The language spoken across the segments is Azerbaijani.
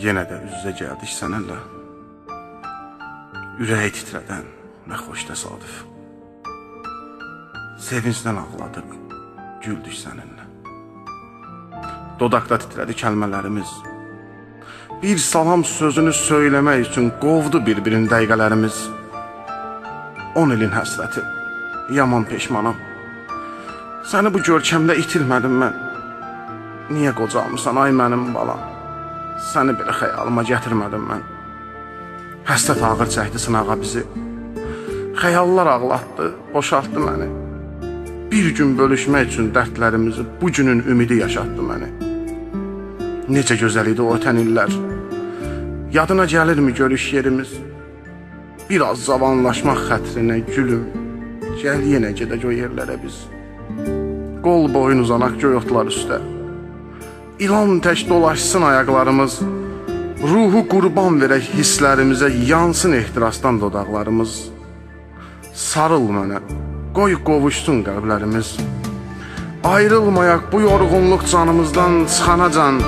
Yenə də üz-üzə gəldik səninlə. Ürəyi titrədən nə xoş təsadüf. Sevincdən ağladıq, güldük səninlə. Dodaqda titrədi kəlmələrimiz. Bir salam sözünü söyləmək üçün qovdu bir-birin dəqiqələrimiz. 10 ilin həsrəti, yaman peşmanam. Səni bu görkəmdə itirmədim mən. Niyə qocalmısan ay mənim balam? Səni belə xəyalıma gətirmədim mən. Həsrət ağır çəkdi sınağa bizi. Xəyallar ağlatdı, boşaltdı məni. Bir gün bölüşmək üçün dərdlərimizi bu günün ümidi yaşatdı məni. Necə gözəl idi o ötən illər. Yadına gəlirmi görüş yerimiz? Biraz zavanlaşmaq xətrinə gülüm, gəl yenə gedək o yerlərə biz. Qol boyun uzanaq göy otlar üstə. İlan tək dolaşsın ayaqlarımız. Ruhu qurban verək hisslərimizə, yansın ehtirasdan dodaqlarımız. Sarıl mənə, qoy qovuşsun qəlblərimiz. Ayrılmayaq bu yorğunluq canımızdan çıxanacan.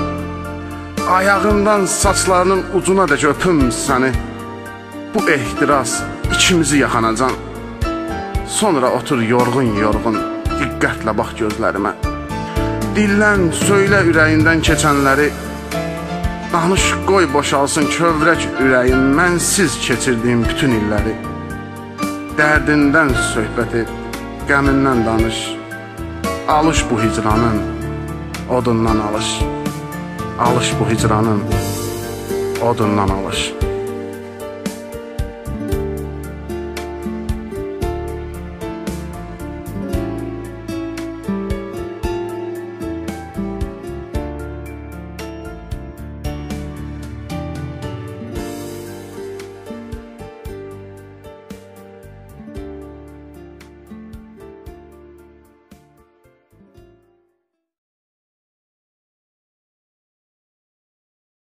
Ayağından saçlarının ucuna dək öpüm səni. Bu ehtiras içimizi yaxanacan. Sonra otur yorğun-yorğun, diqqətlə bax gözlərimə. Dillən, söylə ürəyindən keçənləri. Danış, qoy boşalsın kövrək ürəyim, mənsiz keçirdiyim bütün illəri. Dərdindən söhbət et, qəmindən danış. Alış bu hicranın, odundan alış. Alış bu hicranın, odundan alış.